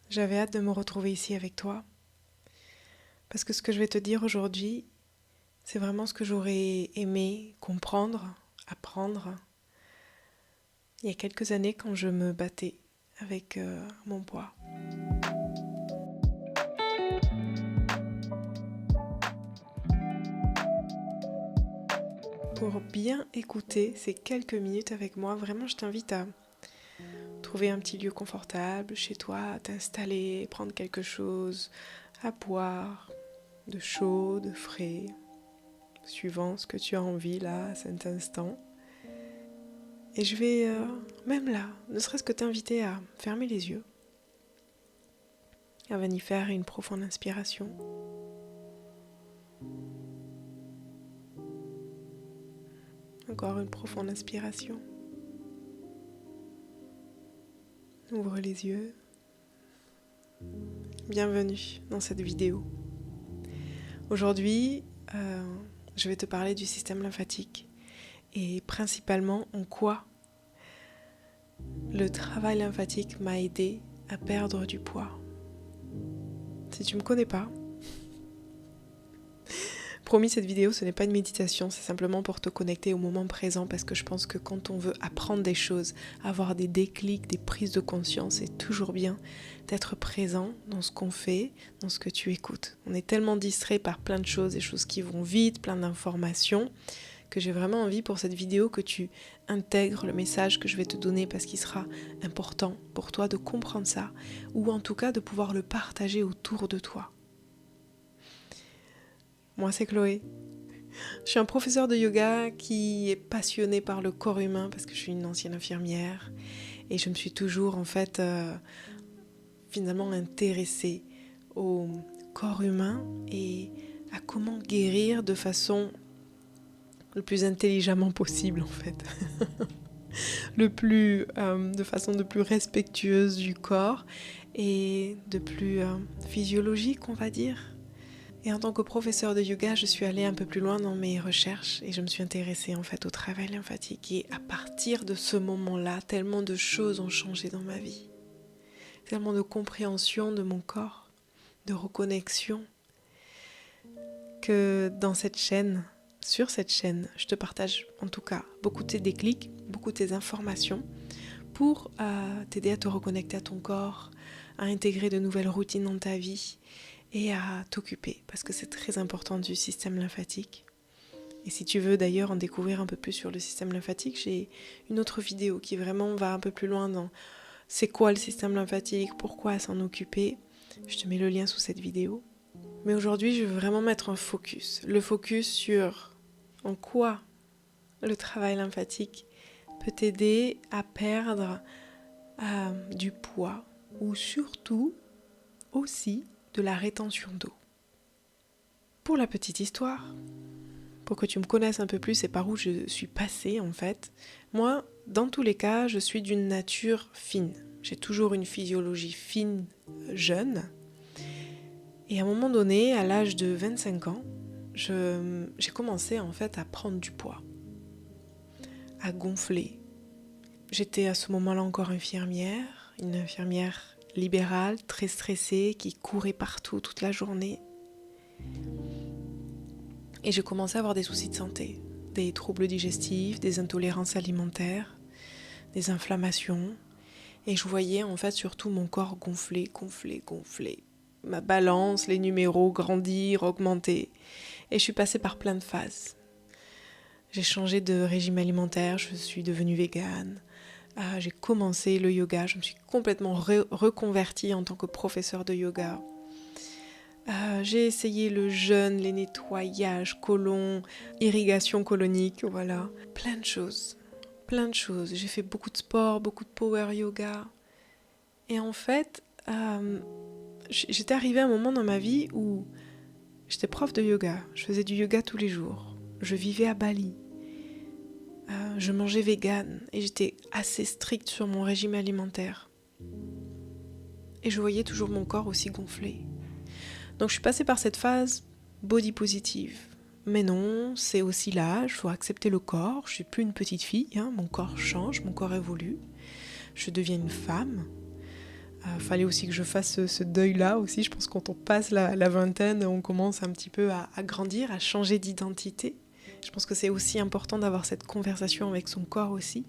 J'avais hâte de me retrouver ici avec toi, parce que ce que je vais te dire aujourd'hui, c'est vraiment ce que j'aurais aimé comprendre, apprendre, il y a quelques années quand je me battais avec mon poids. Pour bien écouter ces quelques minutes avec moi, vraiment je t'invite à trouver un petit lieu confortable chez toi, à t'installer, prendre quelque chose à boire, de chaud, de frais, suivant ce que tu as envie là, à cet instant. Et je vais, même là, ne serait-ce que t'inviter à fermer les yeux, à venir faire une profonde inspiration. Encore une profonde inspiration. Ouvre les yeux. Bienvenue dans cette vidéo. Aujourd'hui, je vais te parler du système lymphatique et principalement en quoi le travail lymphatique m'a aidé à perdre du poids. Si tu ne me connais pas, promis, cette vidéo, ce n'est pas une méditation, c'est simplement pour te connecter au moment présent parce que je pense que quand on veut apprendre des choses, avoir des déclics, des prises de conscience, c'est toujours bien d'être présent dans ce qu'on fait, dans ce que tu écoutes. On est tellement distrait par plein de choses, des choses qui vont vite, plein d'informations, que j'ai vraiment envie pour cette vidéo que tu intègres le message que je vais te donner parce qu'il sera important pour toi de comprendre ça, ou en tout cas de pouvoir le partager autour de toi. Moi, c'est Chloé. Je suis un professeur de yoga qui est passionné par le corps humain parce que je suis une ancienne infirmière et je me suis toujours finalement intéressée au corps humain et à comment guérir de façon le plus intelligemment possible en fait. De façon de plus respectueuse du corps et de plus physiologique, on va dire. Et en tant que professeur de yoga, je suis allée un peu plus loin dans mes recherches et je me suis intéressée en fait au travail lymphatique. Et à partir de ce moment-là, tellement de choses ont changé dans ma vie. Tellement de compréhension de mon corps, de reconnexion, que sur cette chaîne, je te partage en tout cas beaucoup de tes déclics, beaucoup de tes informations pour t'aider à te reconnecter à ton corps, à intégrer de nouvelles routines dans ta vie et à t'occuper, parce que c'est très important du système lymphatique. Et si tu veux d'ailleurs en découvrir un peu plus sur le système lymphatique, j'ai une autre vidéo qui vraiment va un peu plus loin dans c'est quoi le système lymphatique, pourquoi s'en occuper. Je te mets le lien sous cette vidéo. Mais aujourd'hui, je veux vraiment mettre le focus sur en quoi le travail lymphatique peut t'aider à perdre du poids ou surtout aussi de la rétention d'eau. Pour la petite histoire, pour que tu me connaisses un peu plus et par où je suis passée en fait, moi, dans tous les cas, je suis d'une nature fine. J'ai toujours une physiologie fine, jeune. Et à un moment donné, à l'âge de 25 ans, j'ai commencé en fait à prendre du poids, à gonfler. J'étais à ce moment-là encore infirmière, une infirmière libérale, très stressée, qui courait partout toute la journée. Et j'ai commencé à avoir des soucis de santé, des troubles digestifs, des intolérances alimentaires, des inflammations. Et je voyais en fait surtout mon corps gonfler. Ma balance, les numéros grandir, augmenter. Et je suis passée par plein de phases. J'ai changé de régime alimentaire, je suis devenue végane. J'ai commencé le yoga, je me suis complètement reconvertie en tant que professeur de yoga. J'ai essayé le jeûne, les nettoyages côlon, irrigation colonique, voilà. Plein de choses. J'ai fait beaucoup de sport, beaucoup de power yoga. Et en fait, j'étais arrivée à un moment dans ma vie où j'étais prof de yoga. Je faisais du yoga tous les jours. Je vivais à Bali. Je mangeais vegan et j'étais assez stricte sur mon régime alimentaire. Et je voyais toujours mon corps aussi gonflé. Donc je suis passée par cette phase body positive. Mais non, c'est aussi l'âge, il faut accepter le corps. Je suis plus une petite fille, mon corps change, mon corps évolue. je deviens une femme. Fallait aussi que je fasse ce deuil-là aussi. Je pense que quand on passe la vingtaine, on commence un petit peu à grandir, à changer d'identité. Je pense que c'est aussi important d'avoir cette conversation avec son corps aussi.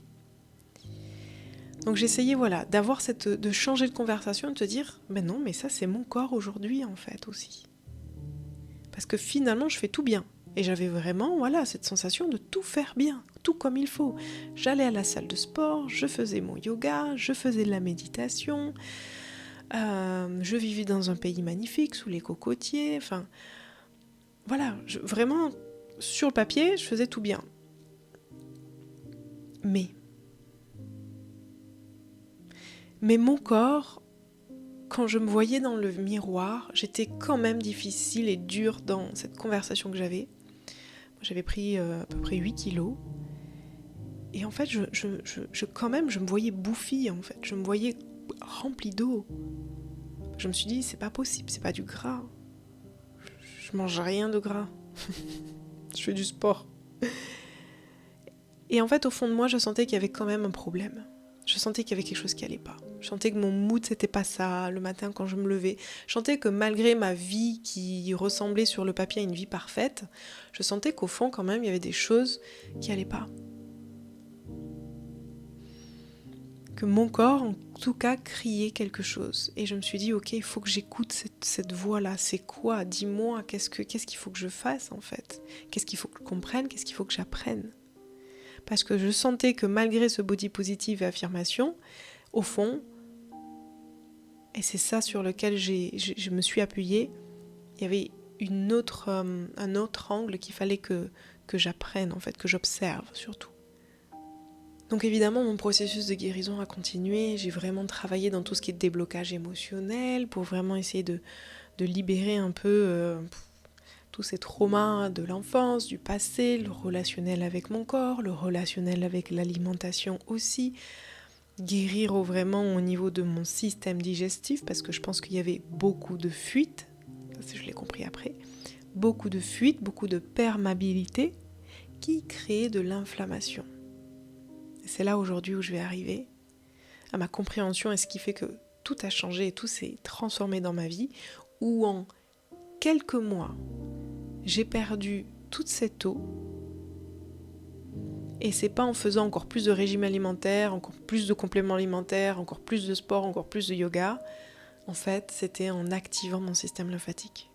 Donc j'essayais de changer de conversation et de te dire, ben non, mais ça c'est mon corps aujourd'hui en fait aussi. Parce que finalement je fais tout bien. Et j'avais vraiment cette sensation de tout faire bien, tout comme il faut. J'allais à la salle de sport, je faisais mon yoga, je faisais de la méditation, je vivais dans un pays magnifique, sous les cocotiers, vraiment, sur le papier, je faisais tout bien. Mais mon corps, quand je me voyais dans le miroir, j'étais quand même difficile et dure dans cette conversation que j'avais. J'avais pris à peu près 8 kilos. Et en fait, je me voyais bouffie, en fait. Je me voyais remplie d'eau. Je me suis dit, c'est pas possible, c'est pas du gras. Je mange rien de gras. Je fais du sport. Et en fait, au fond de moi, je sentais qu'il y avait quand même un problème. Je sentais qu'il y avait quelque chose qui allait pas. Je sentais que mon mood, c'était pas ça, le matin quand je me levais. Je sentais que malgré ma vie qui ressemblait sur le papier à une vie parfaite, je sentais qu'au fond, quand même, il y avait des choses qui allaient pas. Que mon corps, en tout cas, criait quelque chose. Et je me suis dit, ok, il faut que j'écoute cette voix-là. C'est quoi ? Dis-moi, qu'est-ce qu'il faut que je fasse, en fait ? Qu'est-ce qu'il faut que je comprenne ? Qu'est-ce qu'il faut que j'apprenne ? Parce que je sentais que malgré ce body positive et affirmation, au fond, et c'est ça sur lequel je me suis appuyée, il y avait un autre angle qu'il fallait que j'apprenne, en fait, que j'observe surtout. Donc évidemment, mon processus de guérison a continué. J'ai vraiment travaillé dans tout ce qui est déblocage émotionnel pour vraiment essayer de libérer un peu tous ces traumas de l'enfance, du passé, le relationnel avec mon corps, le relationnel avec l'alimentation aussi. Guérir vraiment au niveau de mon système digestif parce que je pense qu'il y avait beaucoup de fuites, ça je l'ai compris après, beaucoup de fuites, beaucoup de perméabilité qui créent de l'inflammation. Et c'est là aujourd'hui où je vais arriver à ma compréhension et ce qui fait que tout a changé et tout s'est transformé dans ma vie, où en quelques mois, j'ai perdu toute cette eau. Et c'est pas en faisant encore plus de régime alimentaire, encore plus de compléments alimentaires, encore plus de sport, encore plus de yoga. En fait, c'était en activant mon système lymphatique.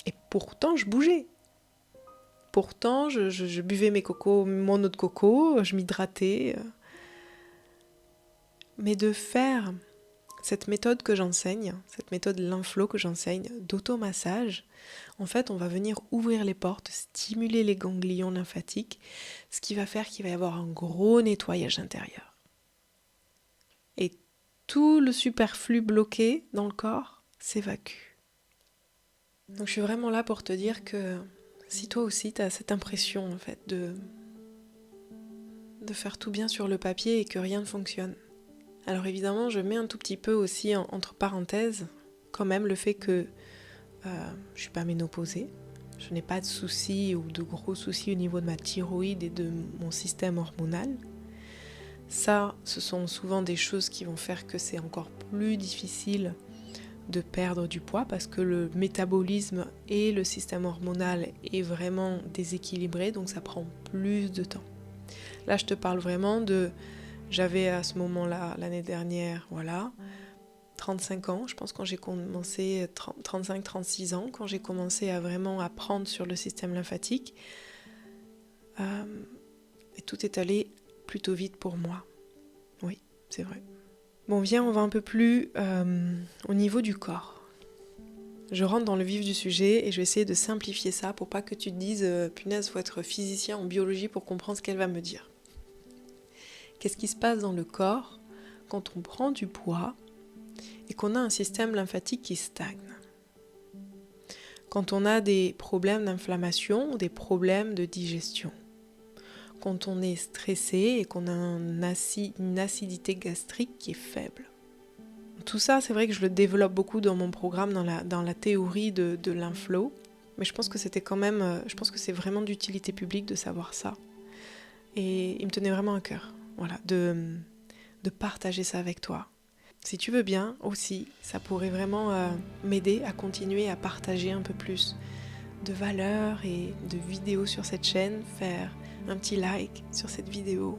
Et pourtant, je bougeais. Pourtant, je buvais mon eau de coco, je m'hydratais. Mais de faire cette méthode que j'enseigne, cette méthode Lymflow que j'enseigne, d'automassage, en fait, on va venir ouvrir les portes, stimuler les ganglions lymphatiques, ce qui va faire qu'il va y avoir un gros nettoyage intérieur. Et tout le superflu bloqué dans le corps s'évacue. Donc je suis vraiment là pour te dire que si toi aussi tu as cette impression en fait de faire tout bien sur le papier et que rien ne fonctionne. Alors évidemment, je mets un tout petit peu aussi entre parenthèses quand même le fait que je suis pas ménopausée, je n'ai pas de soucis ou de gros soucis au niveau de ma thyroïde et de mon système hormonal. Ça, ce sont souvent des choses qui vont faire que c'est encore plus difficile de perdre du poids parce que le métabolisme et le système hormonal est vraiment déséquilibré, donc ça prend plus de temps. Là, je te parle vraiment j'avais à ce moment-là, l'année dernière, 35 ans, je pense quand j'ai commencé, 35-36 ans, quand j'ai commencé à vraiment apprendre sur le système lymphatique. Et tout est allé plutôt vite pour moi. Oui, c'est vrai. Bon, viens, on va un peu plus au niveau du corps. Je rentre dans le vif du sujet et je vais essayer de simplifier ça pour pas que tu te dises punaise, faut être physicien en biologie pour comprendre ce qu'elle va me dire. Qu'est-ce qui se passe dans le corps quand on prend du poids et qu'on a un système lymphatique qui stagne? Quand on a des problèmes d'inflammation ou des problèmes de digestion? Quand on est stressé et qu'on a une acidité gastrique qui est faible? Tout ça, c'est vrai que je le développe beaucoup dans mon programme, dans la théorie de Lymflow, mais je pense que c'est vraiment d'utilité publique de savoir ça. Et il me tenait vraiment à cœur. voilà, de partager ça avec toi. Si tu veux bien aussi, ça pourrait vraiment m'aider à continuer à partager un peu plus de valeurs et de vidéos sur cette chaîne, faire un petit like sur cette vidéo,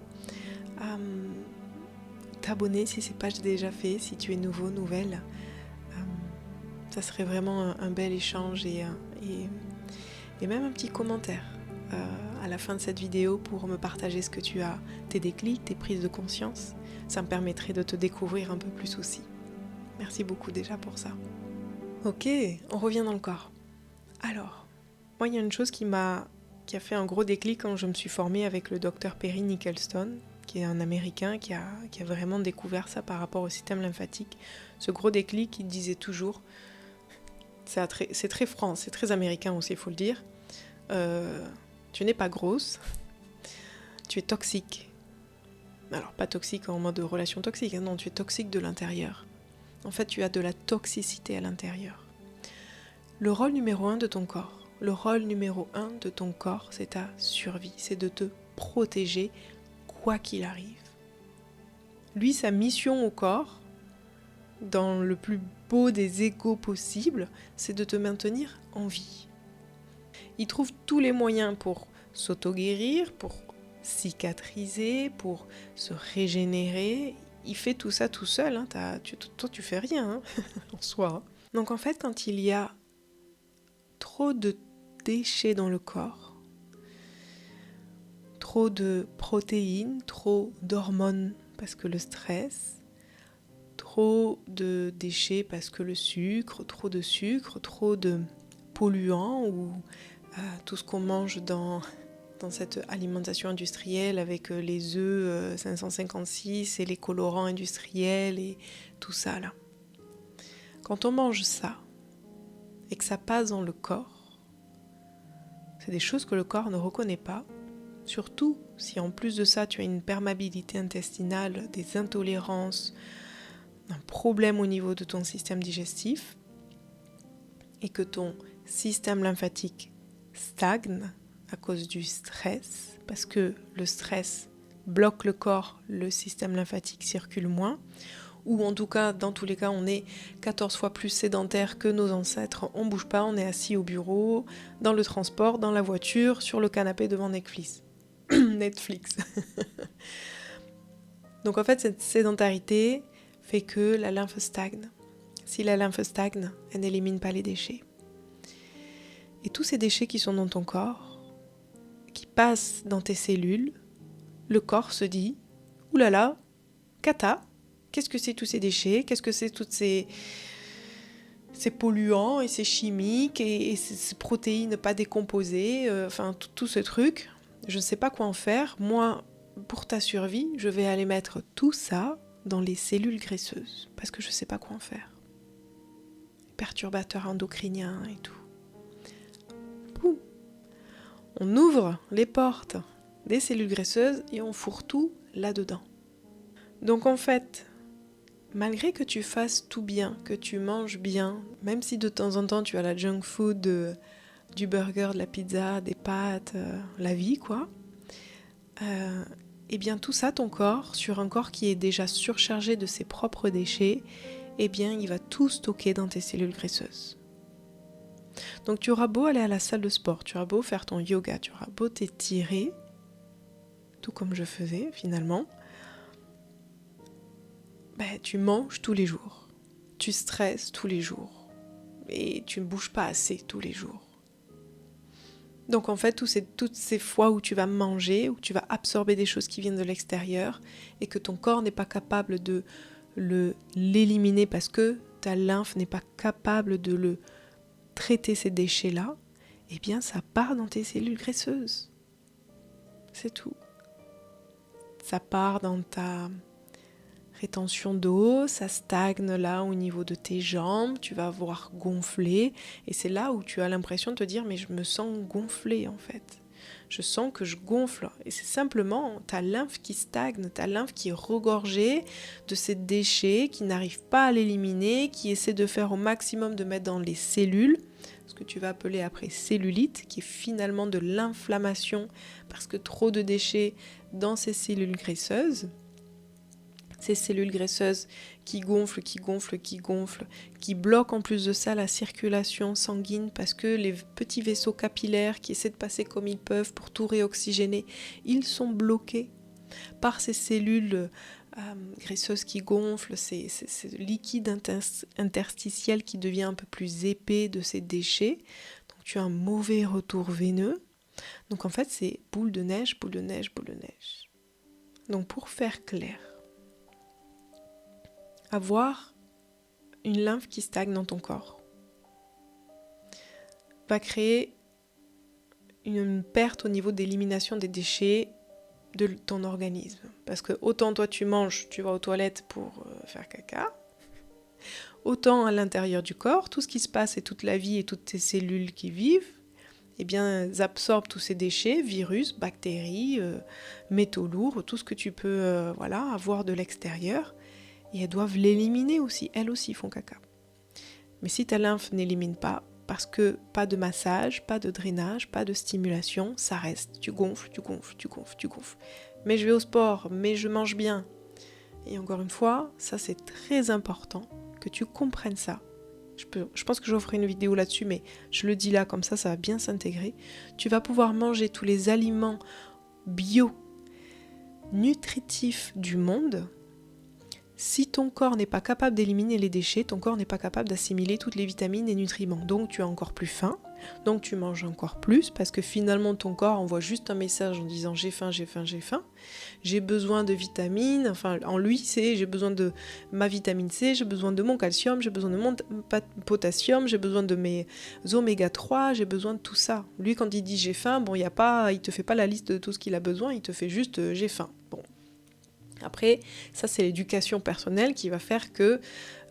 t'abonner si c'est pas déjà fait, si tu es nouveau, nouvelle. Ça serait vraiment un bel échange et même un petit commentaire à la fin de cette vidéo pour me partager ce que tu as, tes déclics, tes prises de conscience. Ça me permettrait de te découvrir un peu plus aussi. Merci beaucoup déjà pour ça. Ok, on revient dans le corps. Alors, moi il y a une chose qui a fait un gros déclic quand je me suis formée avec le docteur Perry Nickelston, qui est un Américain qui a vraiment découvert ça par rapport au système lymphatique. Ce gros déclic, il disait toujours, c'est très franc, c'est très américain aussi, il faut le dire, tu n'es pas grosse, tu es toxique. Alors pas toxique en mode relation toxique, non, tu es toxique de l'intérieur. En fait, tu as de la toxicité à l'intérieur. Le rôle numéro 1 de ton corps, c'est ta survie, c'est de te protéger quoi qu'il arrive. Lui, sa mission au corps, dans le plus beau des égos possibles, c'est de te maintenir en vie. Il trouve tous les moyens pour s'auto-guérir, pour cicatriser, pour se régénérer. Il fait tout ça tout seul, hein. Toi tu fais rien en soi. Donc en fait, quand il y a trop de déchets dans le corps, trop de protéines, trop d'hormones parce que le stress, trop de déchets parce que le sucre, trop de polluants ou tout ce qu'on mange dans cette alimentation industrielle avec les œufs 556 et les colorants industriels et tout ça là. Quand on mange ça et que ça passe dans le corps, c'est des choses que le corps ne reconnaît pas, surtout si en plus de ça tu as une perméabilité intestinale, des intolérances, un problème au niveau de ton système digestif et que ton système lymphatique stagne à cause du stress, parce que le stress bloque le corps, le système lymphatique circule moins, ou en tout cas, dans tous les cas, on est 14 fois plus sédentaire que nos ancêtres, on bouge pas, on est assis au bureau, dans le transport, dans la voiture, sur le canapé devant Netflix. Netflix. Donc en fait, cette sédentarité fait que la lymphe stagne. Si la lymphe stagne, elle n'élimine pas les déchets. Et tous ces déchets qui sont dans ton corps, qui passent dans tes cellules, le corps se dit « Oulala, cata, qu'est-ce que c'est tous ces déchets? Qu'est-ce que c'est toutes ces polluants et ces chimiques et ces protéines pas décomposées, enfin tout ce truc, je ne sais pas quoi en faire. Moi, pour ta survie, je vais aller mettre tout ça dans les cellules graisseuses parce que je ne sais pas quoi en faire. Perturbateurs endocriniens et tout. Boum. On ouvre les portes des cellules graisseuses et on fourre tout là-dedans. Donc en fait, malgré que tu fasses tout bien, que tu manges bien, même si de temps en temps tu as la junk food, du burger, de la pizza, des pâtes, la vie quoi, et bien tout ça, ton corps, sur un corps qui est déjà surchargé de ses propres déchets, eh bien il va tout stocker dans tes cellules graisseuses. Donc tu auras beau aller à la salle de sport, tu auras beau faire ton yoga, tu auras beau t'étirer, tout comme je faisais finalement, tu manges tous les jours, tu stresses tous les jours et tu ne bouges pas assez tous les jours. Donc en fait, toutes ces fois où tu vas manger, où tu vas absorber des choses qui viennent de l'extérieur et que ton corps n'est pas capable de l'éliminer parce que ta lymphe n'est pas capable de traiter ces déchets-là, eh bien ça part dans tes cellules graisseuses. C'est tout. Ça part dans ta rétention d'eau, ça stagne là au niveau de tes jambes, tu vas voir gonfler et c'est là où tu as l'impression de te dire mais je me sens gonflé en fait. je sens que je gonfle. Et c'est simplement ta lymphe qui stagne, ta lymphe qui est regorgée de ces déchets, qui n'arrive pas à l'éliminer, qui essaie de faire au maximum de mettre dans les cellules, ce que tu vas appeler après cellulite, qui est finalement de l'inflammation, parce que trop de déchets dans ces cellules graisseuses. Ces cellules graisseuses qui gonflent, qui bloquent en plus de ça la circulation sanguine parce que les petits vaisseaux capillaires qui essaient de passer comme ils peuvent pour tout réoxygéner, ils sont bloqués par ces cellules graisseuses qui gonflent, ces liquide interstitiel qui devient un peu plus épais de ces déchets. Donc tu as un mauvais retour veineux. Donc en fait c'est boule de neige, boule de neige, boule de neige. Donc pour faire clair, avoir une lymphe qui stagne dans ton corps va créer une perte au niveau d'élimination des déchets de ton organisme. Parce que autant toi tu manges, tu vas aux toilettes pour faire caca, autant à l'intérieur du corps, tout ce qui se passe et toute la vie et toutes tes cellules qui vivent, eh bien, elles absorbent tous ces déchets, virus, bactéries, métaux lourds, tout ce que tu peux avoir de l'extérieur. Et elles doivent l'éliminer aussi, elles aussi font caca. Mais si ta lymphe n'élimine pas, parce que pas de massage, pas de drainage, pas de stimulation, ça reste. Tu gonfles. Mais je vais au sport, mais je mange bien. Et encore une fois, ça c'est très important que tu comprennes ça. Je pense que j'offre une vidéo là-dessus, mais je le dis là, comme ça va bien s'intégrer. Tu vas pouvoir manger tous les aliments bio, nutritifs du monde. Si ton corps n'est pas capable d'éliminer les déchets, ton corps n'est pas capable d'assimiler toutes les vitamines et nutriments. Donc tu as encore plus faim, donc tu manges encore plus, parce que finalement ton corps envoie juste un message en disant j'ai faim, j'ai besoin de vitamines, enfin en lui c'est j'ai besoin de ma vitamine C, j'ai besoin de mon calcium, j'ai besoin de mon potassium, j'ai besoin de mes oméga 3, j'ai besoin de tout ça. Lui quand il dit j'ai faim, bon il te fait pas la liste de tout ce qu'il a besoin, il te fait juste j'ai faim. Bon. Après, ça c'est l'éducation personnelle qui va faire que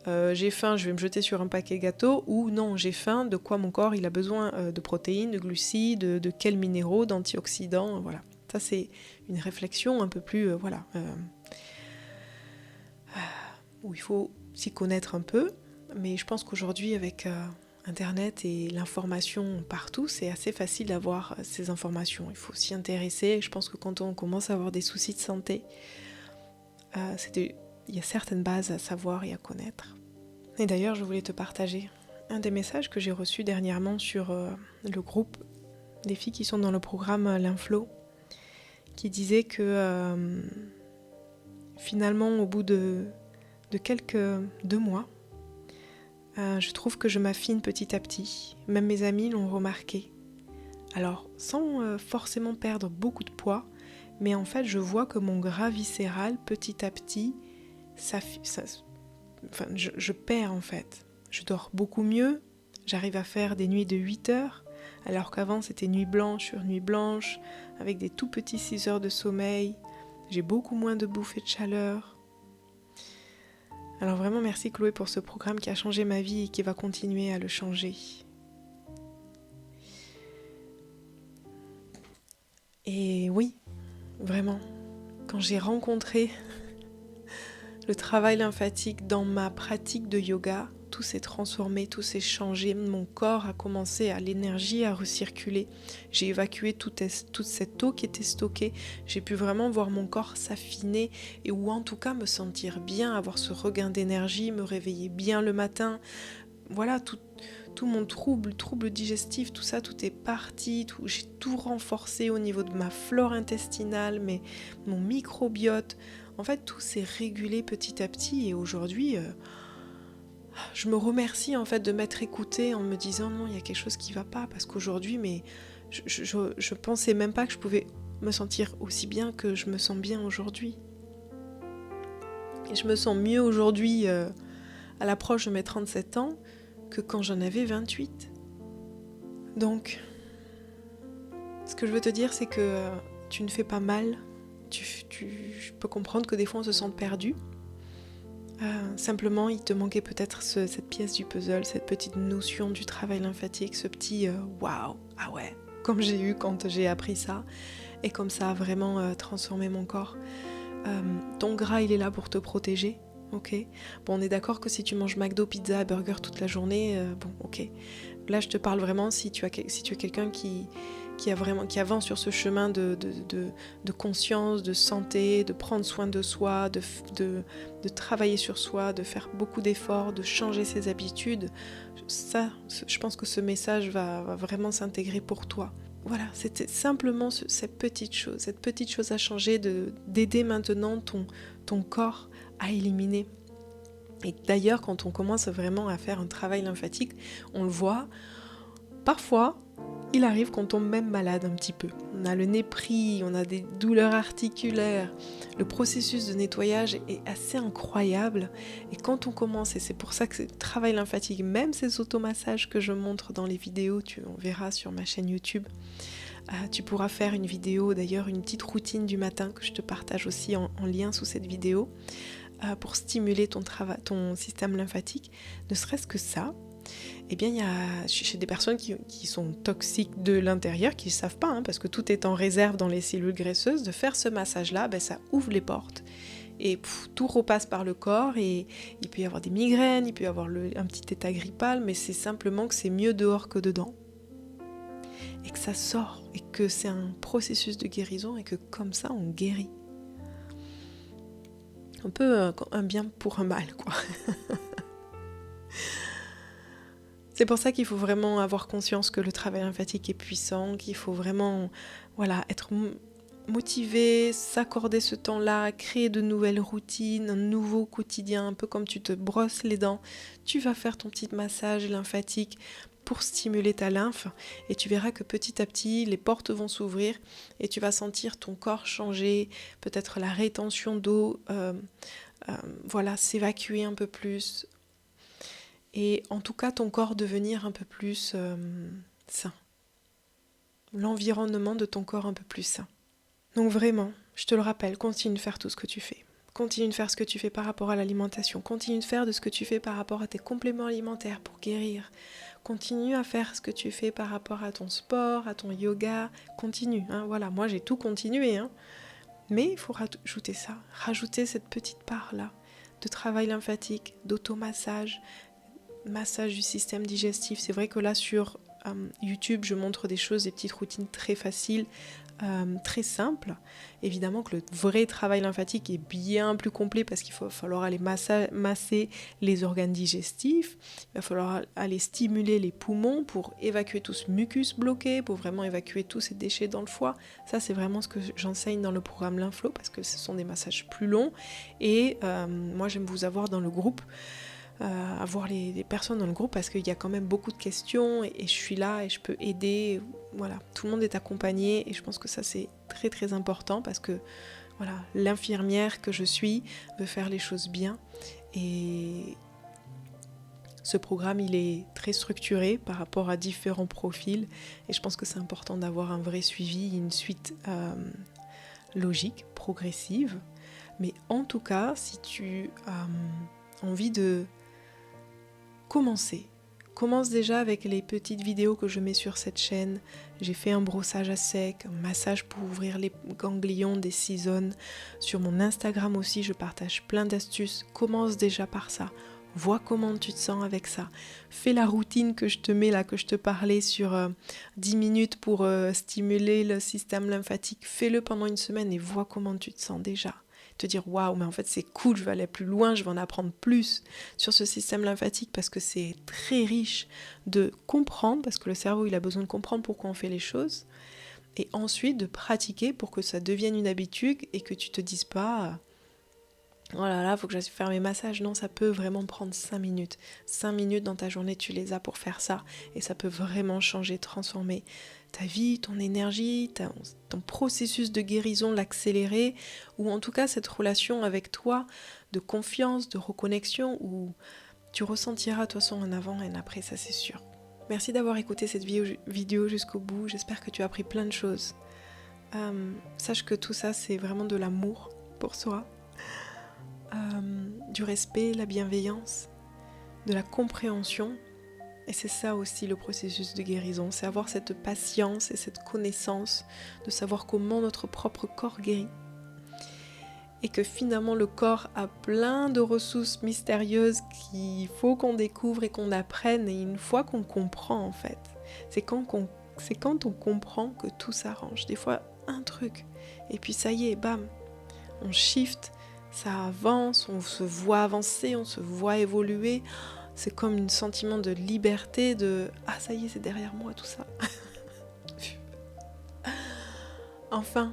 j'ai faim, je vais me jeter sur un paquet gâteau, ou non, j'ai faim, de quoi mon corps il a besoin de protéines, de glucides, de quels minéraux, d'antioxydants, voilà. Ça c'est une réflexion un peu plus, où il faut s'y connaître un peu, mais je pense qu'aujourd'hui avec Internet et l'information partout, c'est assez facile d'avoir ces informations. Il faut s'y intéresser, je pense que quand on commence à avoir des soucis de santé, il y a certaines bases à savoir et à connaître. Et d'ailleurs, je voulais te partager un des messages que j'ai reçus dernièrement sur le groupe des filles qui sont dans le programme L'Inflow, qui disait que finalement, au bout de quelques 2 mois, je trouve que je m'affine petit à petit. Même mes amis l'ont remarqué. Alors, sans forcément perdre beaucoup de poids, mais en fait, je vois que mon gras viscéral, petit à petit, je perds en fait. Je dors beaucoup mieux, j'arrive à faire des nuits de 8 heures, alors qu'avant c'était nuit blanche sur nuit blanche, avec des tout petits 6 heures de sommeil. J'ai beaucoup moins de bouffées de chaleur. Alors vraiment merci Chloé pour ce programme qui a changé ma vie et qui va continuer à le changer. Et oui, vraiment, quand j'ai rencontré le travail lymphatique dans ma pratique de yoga, tout s'est transformé, tout s'est changé, mon corps a commencé à l'énergie à recirculer, j'ai évacué toute cette eau qui était stockée, j'ai pu vraiment voir mon corps s'affiner et ou en tout cas me sentir bien, avoir ce regain d'énergie, me réveiller bien le matin, voilà, tout mon trouble digestif, tout ça, tout est parti, j'ai tout renforcé au niveau de ma flore intestinale, mon microbiote. En fait, tout s'est régulé petit à petit et aujourd'hui, je me remercie en fait de m'être écoutée en me disant non, il y a quelque chose qui va pas parce qu'aujourd'hui, je pensais même pas que je pouvais me sentir aussi bien que je me sens bien aujourd'hui. Et je me sens mieux aujourd'hui à l'approche de mes 37 ans que quand j'en avais 28. Donc, ce que je veux te dire, c'est que tu ne fais pas mal. Je peux comprendre que des fois on se sent perdu. Simplement, il te manquait peut-être cette pièce du puzzle, cette petite notion du travail lymphatique, ce petit waouh, ah ouais, comme j'ai eu quand j'ai appris ça, et comme ça a vraiment transformé mon corps. Ton gras, il est là pour te protéger, ok. Bon, on est d'accord que si tu manges McDo, pizza, burger toute la journée, bon, ok. Là, je te parle vraiment si tu es quelqu'un qui avance sur ce chemin de conscience, de santé, de prendre soin de soi, de travailler sur soi, de faire beaucoup d'efforts, de changer ses habitudes. Ça, je pense que ce message va vraiment s'intégrer pour toi. Voilà, c'était simplement cette petite chose à changer, d'aider maintenant ton corps à éliminer. Et d'ailleurs, quand on commence vraiment à faire un travail lymphatique, on le voit, parfois, il arrive qu'on tombe même malade un petit peu. On a le nez pris, on a des douleurs articulaires. Le processus de nettoyage est assez incroyable. Et quand on commence, et c'est pour ça que ce travail lymphatique, même ces automassages que je montre dans les vidéos, on verra sur ma chaîne YouTube, tu pourras faire une vidéo, d'ailleurs une petite routine du matin que je te partage aussi en lien sous cette vidéo, pour stimuler ton système lymphatique. Ne serait-ce que ça, eh bien, il y a chez des personnes qui sont toxiques de l'intérieur, qui ne savent pas, parce que tout est en réserve dans les cellules graisseuses, de faire ce massage-là, ça ouvre les portes. Et tout repasse par le corps, et il peut y avoir des migraines, il peut y avoir un petit état grippal, mais c'est simplement que c'est mieux dehors que dedans. Et que ça sort, et que c'est un processus de guérison, et que comme ça, on guérit. Un peu un bien pour un mal, quoi. C'est pour ça qu'il faut vraiment avoir conscience que le travail lymphatique est puissant, qu'il faut vraiment être motivé, s'accorder ce temps-là, créer de nouvelles routines, un nouveau quotidien, un peu comme tu te brosses les dents. Tu vas faire ton petit massage lymphatique pour stimuler ta lymphe et tu verras que petit à petit, les portes vont s'ouvrir et tu vas sentir ton corps changer, peut-être la rétention d'eau s'évacuer un peu plus. Et en tout cas, ton corps devenir un peu plus sain. L'environnement de ton corps un peu plus sain. Donc vraiment, je te le rappelle, continue de faire tout ce que tu fais. Continue de faire ce que tu fais par rapport à l'alimentation. Continue de faire de ce que tu fais par rapport à tes compléments alimentaires pour guérir. Continue à faire ce que tu fais par rapport à ton sport, à ton yoga. Continue, moi j'ai tout continué. Mais il faut rajouter ça, rajouter cette petite part-là de travail lymphatique, d'automassage, massage du système digestif. C'est vrai que là sur YouTube je montre des petites routines très faciles, très simples. Évidemment que le vrai travail lymphatique est bien plus complet parce qu'il va falloir aller masser les organes digestifs, il va falloir aller stimuler les poumons pour évacuer tout ce mucus bloqué, pour vraiment évacuer tous ces déchets dans le foie. Ça c'est vraiment ce que j'enseigne dans le programme Lymflo parce que ce sont des massages plus longs et moi j'aime vous avoir dans le groupe, avoir les personnes dans le groupe parce qu'il y a quand même beaucoup de questions et je suis là et je peux aider. Voilà, tout le monde est accompagné et je pense que ça c'est très très important parce que l'infirmière que je suis veut faire les choses bien et ce programme il est très structuré par rapport à différents profils et je pense que c'est important d'avoir un vrai suivi, une suite logique, progressive. Mais en tout cas, si tu as envie de commence déjà avec les petites vidéos que je mets sur cette chaîne. J'ai fait un brossage à sec, un massage pour ouvrir les ganglions des 6 zones. Sur mon Instagram aussi, je partage plein d'astuces. Commence déjà par ça. Vois comment tu te sens avec ça. Fais la routine que je te mets là, que je te parlais sur 10 minutes pour stimuler le système lymphatique. Fais-le pendant une semaine et vois comment tu te sens déjà. Te dire waouh, mais en fait c'est cool, je vais aller plus loin, je vais en apprendre plus sur ce système lymphatique parce que c'est très riche de comprendre, parce que le cerveau il a besoin de comprendre pourquoi on fait les choses, et ensuite de pratiquer pour que ça devienne une habitude et que tu te dises pas oh là là, faut que j'aille faire mes massages. Non, ça peut vraiment prendre 5 minutes. 5 minutes dans ta journée, tu les as pour faire ça. Et ça peut vraiment changer, transformer ta vie, ton énergie, ton processus de guérison, l'accélérer. Ou en tout cas, cette relation avec toi de confiance, de reconnexion, où tu ressentiras de toute façon un avant et un après, ça c'est sûr. Merci d'avoir écouté cette vidéo jusqu'au bout. J'espère que tu as appris plein de choses. Sache que tout ça, c'est vraiment de l'amour pour soi. Du respect, la bienveillance, de la compréhension Et c'est ça aussi le processus de guérison, c'est avoir cette patience et cette connaissance de savoir comment notre propre corps guérit. Et que finalement le corps a plein de ressources mystérieuses qu'il faut qu'on découvre et qu'on apprenne. Et une fois qu'on comprend en fait, c'est quand on comprend que tout s'arrange. Des fois un truc, et puis ça y est, bam, on shift, ça avance, on se voit avancer, on se voit évoluer. C'est comme un sentiment de liberté, de « Ah, ça y est, c'est derrière moi tout ça ». Enfin.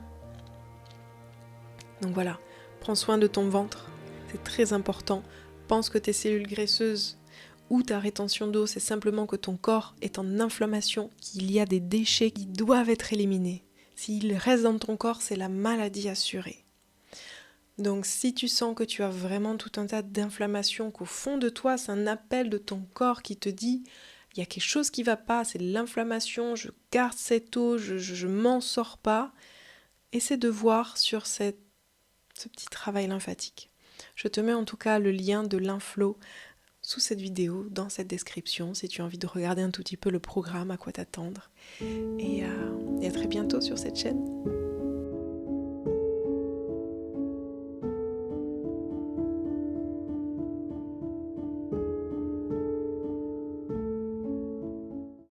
Donc voilà, prends soin de ton ventre, c'est très important. Pense que tes cellules graisseuses ou ta rétention d'eau, c'est simplement que ton corps est en inflammation, qu'il y a des déchets qui doivent être éliminés. S'ils restent dans ton corps, c'est la maladie assurée. Donc si tu sens que tu as vraiment tout un tas d'inflammations, qu'au fond de toi, c'est un appel de ton corps qui te dit « il y a quelque chose qui ne va pas, c'est l'inflammation, je garde cette eau, je m'en sors pas », essaie de voir sur ce petit travail lymphatique. Je te mets en tout cas le lien de l'inflo sous cette vidéo, dans cette description, si tu as envie de regarder un tout petit peu le programme, à quoi t'attendre. Et à très bientôt sur cette chaîne.